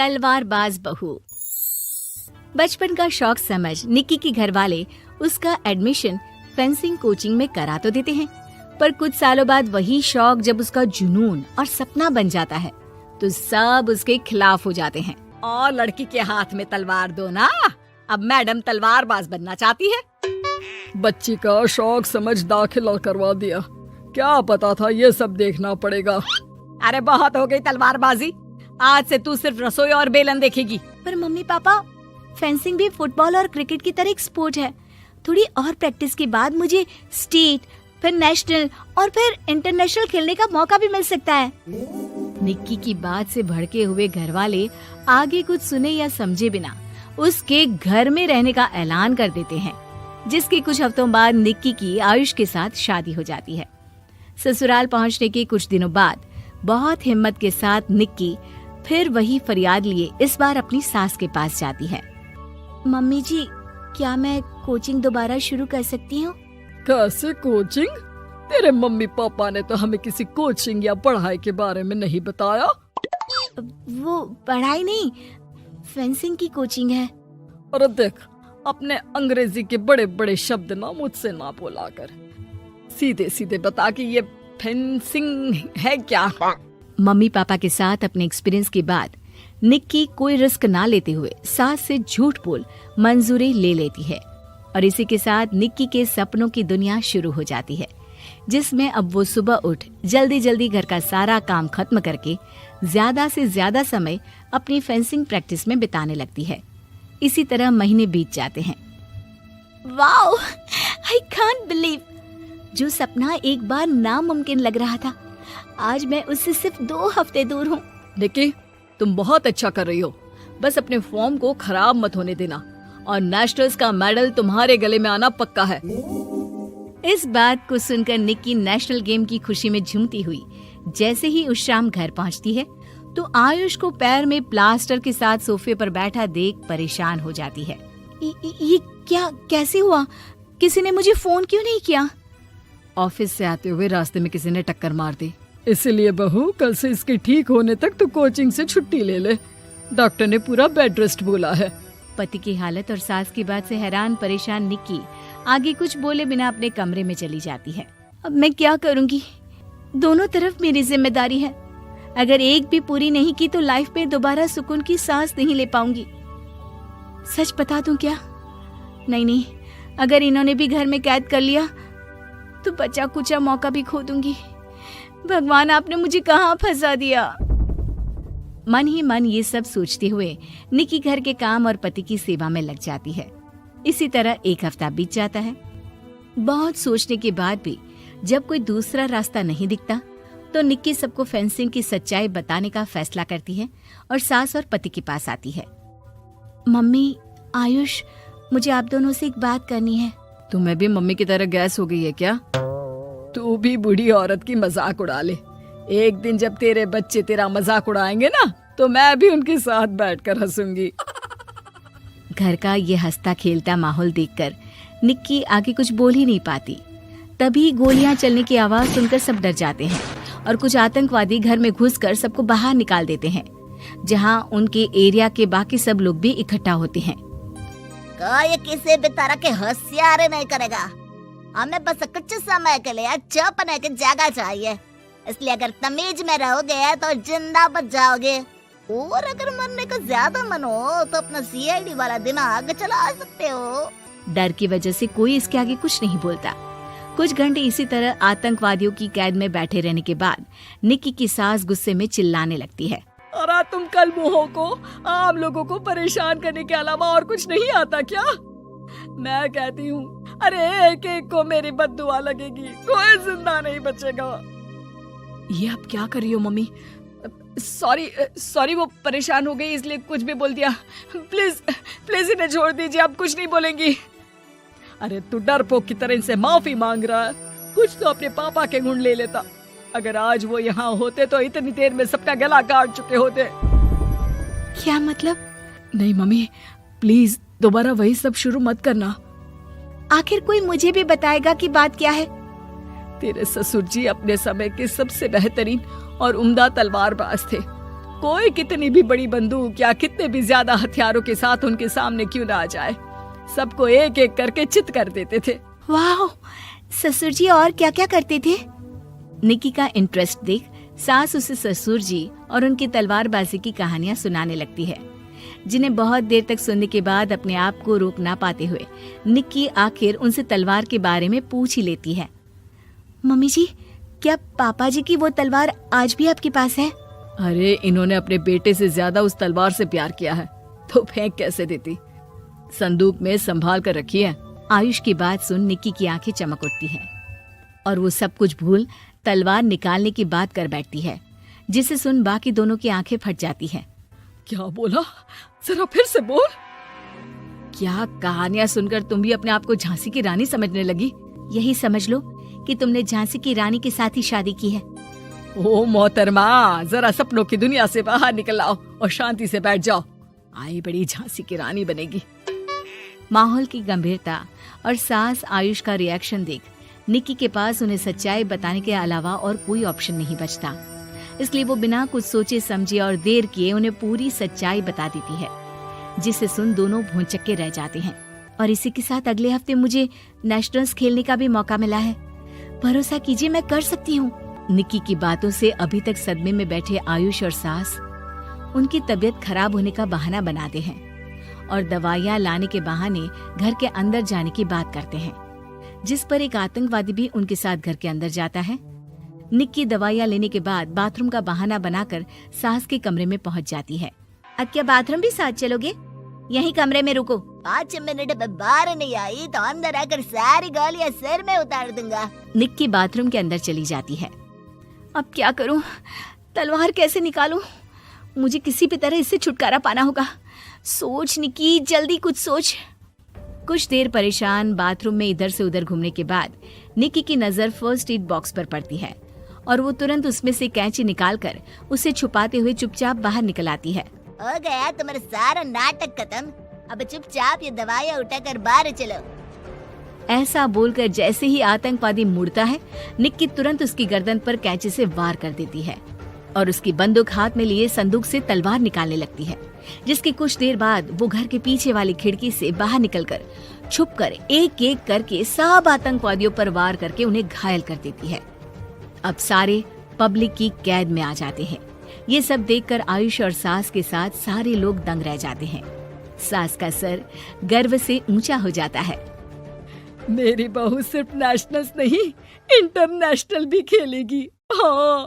तलवारबाज बहू। बचपन का शौक समझ निक्की के घर वाले उसका एडमिशन फेंसिंग कोचिंग में करा तो देते हैं, पर कुछ सालों बाद वही शौक जब उसका जुनून और सपना बन जाता है तो सब उसके खिलाफ हो जाते हैं। और लड़की के हाथ में तलवार दो ना, अब मैडम तलवारबाज बनना चाहती है। बच्ची का शौक समझ दाखिला करवा दिया, क्या पता था ये सब देखना पड़ेगा। अरे बहुत हो गई तलवारबाजी, आज से तू सिर्फ रसोई और बेलन देखेगी। पर मम्मी पापा, फेंसिंग भी फुटबॉल और क्रिकेट की तरह एक स्पोर्ट है। थोड़ी और प्रैक्टिस के बाद मुझे स्टेट, फिर नेशनल और फिर इंटरनेशनल खेलने का मौका भी मिल सकता है। निक्की की बात से भड़के हुए घर वाले आगे कुछ सुने या समझे बिना उसके घर में रहने का ऐलान कर देते हैं, जिसके कुछ हफ्तों बाद निक्की की आयुष के साथ शादी हो जाती है। ससुराल पहुंचने के कुछ दिनों बाद बहुत हिम्मत के साथ निक्की फिर वही फरियाद लिए इस बार अपनी सास के पास जाती है। मम्मी जी, क्या मैं कोचिंग दोबारा शुरू कर सकती हूँ? कैसे कोचिंग? तेरे मम्मी पापा ने तो हमें किसी कोचिंग या पढ़ाई के बारे में नहीं बताया। वो पढ़ाई नहीं, फेंसिंग की कोचिंग है। और देख, अपने अंग्रेजी के बड़े बड़े शब्द ना मुझसे ना बोला कर, सीधे सीधे बता कि ये फेंसिंग है क्या। मम्मी पापा के साथ अपने एक्सपीरियंस के बाद निक्की कोई रिस्क ना लेते हुए सास से झूठ बोल मंजूरी ले लेती है, और इसी के साथ निक्की के सपनों की दुनिया शुरू हो जाती है, जिसमें अब वो सुबह उठ जल्दी जल्दी घर का सारा काम खत्म करके ज्यादा से ज्यादा समय अपनी फेंसिंग प्रैक्टिस में बिताने लगती है। इसी तरह महीने बीत जाते हैं। वाओ, आई कांट बिलीव, जो सपना एक बार नामुमकिन लग रहा था, आज मैं उससे सिर्फ 2 हफ्ते दूर हूँ। निक्की, तुम बहुत अच्छा कर रही हो, बस अपने फॉर्म को खराब मत होने देना, और नेशनल्स का मेडल तुम्हारे गले में आना पक्का है। इस बात को सुनकर निक्की नेशनल गेम की खुशी में झूमती हुई जैसे ही उस शाम घर पहुंचती है तो आयुष को पैर में प्लास्टर के साथ सोफे पर बैठा देख परेशान हो जाती है। ये क्या, कैसे हुआ? किसी ने मुझे फोन क्यों नहीं किया? ऑफिस से आते हुए रास्ते में किसी ने टक्कर मार दी, इसलिए बहू कल से इसके ठीक होने तक तो कोचिंग से छुट्टी ले ले, डॉक्टर ने पूरा बेड रेस्ट बोला है। पति की हालत और सास की बात से हैरान परेशान निक्की आगे कुछ बोले बिना अपने कमरे में चली जाती है। अब मैं क्या करूंगी? दोनों तरफ मेरी जिम्मेदारी है, अगर एक भी पूरी नहीं की तो लाइफ में दोबारा सुकून की सांस नहीं ले पाऊंगी। सच बता दूं क्या? नहीं, अगर इन्होंने भी घर में कैद कर लिया तो बचा कुचा मौका भी खो दूंगी। भगवान, आपने मुझे कहाँ फंसा दिया। मन ही मन ये सब सोचते हुए निक्की घर के काम और पति की सेवा में लग जाती है। इसी तरह 1 हफ्ता बीत जाता है। बहुत सोचने के बाद भी जब कोई दूसरा रास्ता नहीं दिखता तो निक्की सबको फेंसिंग की सच्चाई बताने का फैसला करती है और सास और पति के पास आती है। मम्मी, आयुष, मुझे आप दोनों से एक बात करनी है। तुम्हें भी मम्मी की तरह गैस हो गई है क्या? तू भी बूढ़ी औरत की मजाक उड़ा ले। एक दिन जब तेरे बच्चे तेरा मजाक उड़ाएंगे ना तो मैं भी उनके साथ बैठकर हंसूंगी। घर का ये हंसता खेलता माहौल देखकर निक्की आगे कुछ बोल ही नहीं पाती। तभी गोलियां चलने की आवाज सुनकर सब डर जाते हैं और कुछ आतंकवादी घर में घुसकर सबको बाहर निकाल देते हैं, जहां उनके एरिया के बाकी सब लोग भी इकट्ठा होते हैं। कोई किसी भी तरह के होशियारी नहीं करेगा, हमें बस कुछ समय के लिए चुप रहने की जगह चाहिए, इसलिए अगर तमीज में रहोगे तो जिंदा बच जाओगे, और अगर मरने का ज्यादा मन हो तो अपना सीआईडी वाला दिमाग चला सकते हो। डर की वजह से कोई इसके आगे कुछ नहीं बोलता। कुछ घंटे इसी तरह आतंकवादियों की कैद में बैठे रहने के बाद निक्की की सास गुस्से में चिल्लाने लगती है। अरे तुम कल मुँहों को आम लोगों को परेशान करने के अलावा और कुछ नहीं आता क्या? मैं कहती हूँ, अरे एक एक को मेरी बद्दुआ लगेगी, कोई जिंदा नहीं बचेगा। ये अब क्या कर रही हो मम्मी? सॉरी, वो परेशान हो गई इसलिए कुछ भी बोल दिया। प्लीज इन्हें छोड़ दीजिए, अब कुछ नहीं बोलेंगी। अरे तू डरपोक की तरह इनसे माफी मांग रहा है, कुछ तो अपने पापा के गुण ले लेता। अगर आज वो यहाँ होते तो इतनी देर में सबका गला काट चुके होते। क्या मतलब? नहीं मम्मी, प्लीज दोबारा वही सब शुरू मत करना। आखिर कोई मुझे भी बताएगा कि बात क्या है। तेरे ससुर जी अपने समय के सबसे बेहतरीन और उम्दा तलवारबाज थे। कोई कितनी भी बड़ी बंदूक या कितने भी ज्यादा हथियारों के साथ उनके सामने क्यों ना आ जाए, सबको एक एक करके चित कर देते थे। वाह, ससुर जी और क्या क्या करते थे? निक्की का इंटरेस्ट देख सास उसे ससुर जी और उनकी तलवारबाजी की कहानियां सुनाने लगती है, जिन्हें बहुत देर तक सुनने के बाद अपने आप को रोक ना पाते हुए निक्की आखिर उनसे तलवार के बारे में पूछ ही लेती है। मम्मी जी, क्या पापा जी की वो तलवार आज भी आपके पास है? अरे इन्होंने अपने बेटे से ज्यादा उस तलवार से प्यार किया है तो फेंक कैसे देती, संदूक में संभाल कर रखी है। आयुष की बात सुन निक्की की आंखें चमक उठती हैं और वो सब कुछ भूल तलवार निकालने की बात कर बैठती है, जिसे सुन बाकी दोनों की आंखें फट जाती हैं। क्या बोला, जरा फिर से बोल। क्या कहानियां सुनकर तुम भी अपने आप को झांसी की रानी समझने लगी? यही समझ लो कि तुमने झांसी की रानी के साथ ही शादी की है। ओ मोहतरमा, जरा सपनों की दुनिया से बाहर निकल आओ और शांति से बैठ जाओ, आई बड़ी झांसी की रानी बनेगी। माहौल की गंभीरता और सास आयुष का रिएक्शन देख निक्की के पास उन्हें सच्चाई बताने के अलावा और कोई ऑप्शन नहीं बचता, इसलिए वो बिना कुछ सोचे समझे और देर किए उन्हें पूरी सच्चाई बता देती है, जिसे सुन दोनों भौंचक्के रह जाते हैं। और इसी के साथ अगले हफ्ते मुझे नेशनल्स खेलने का भी मौका मिला है, भरोसा कीजिए मैं कर सकती हूँ। निक्की की बातों से अभी तक सदमे में बैठे आयुष और सास उनकी तबीयत खराब होने का बहाना बनाते हैं और दवाइयाँ लाने के बहाने घर के अंदर जाने की बात करते हैं, जिस पर एक आतंकवादी भी उनके साथ घर के अंदर जाता है। निक्की दवाइयाँ लेने के बाद बाथरूम का बहाना बनाकर सास के कमरे में पहुंच जाती है। अब क्या बाथरूम भी साथ चलोगे? यहीं कमरे में रुको। 5 मिनट में बाहर नहीं आई तो अंदर आकर सारी गालियां सिर में उतार दूंगा। निक्की बाथरूम के अंदर चली जाती है। अब क्या करूं? तलवार कैसे निकालूं? मुझे किसी भी तरह इससे छुटकारा पाना होगा। सोच निक्की, जल्दी कुछ सोच। कुछ देर परेशान बाथरूम में इधर से उधर घूमने के बाद निक्की की नजर फर्स्ट एड बॉक्स पर पड़ती है और वो तुरंत उसमें से कैंची निकालकर उसे छुपाते हुए चुपचाप बाहर निकल आती है। हो गया तुम्हारा सारा नाटक खत्म, अब चुपचाप ये दवाइयाँ उठाकर बाहर चलो। ऐसा बोलकर जैसे ही आतंकवादी मुड़ता है, निक्की तुरंत उसकी गर्दन पर कैंची से वार कर देती है और उसकी बंदूक हाथ में लिए संदूक से तलवार निकालने लगती है, जिसकी कुछ देर बाद वो घर के पीछे वाली खिड़की से बाहर निकलकर छुपकर एक एक करके सब आतंकवादियों पर वार करके उन्हें घायल कर देती है। अब सारे पब्लिक की कैद में आ जाते हैं। ये सब देखकर आयुष और सास के साथ सारे लोग दंग रह जाते हैं। सास का सर गर्व से ऊंचा हो जाता है। मेरी बहू सिर्फ नेशनल्स नहीं, इंटरनेशनल भी खेलेगी। हाँ।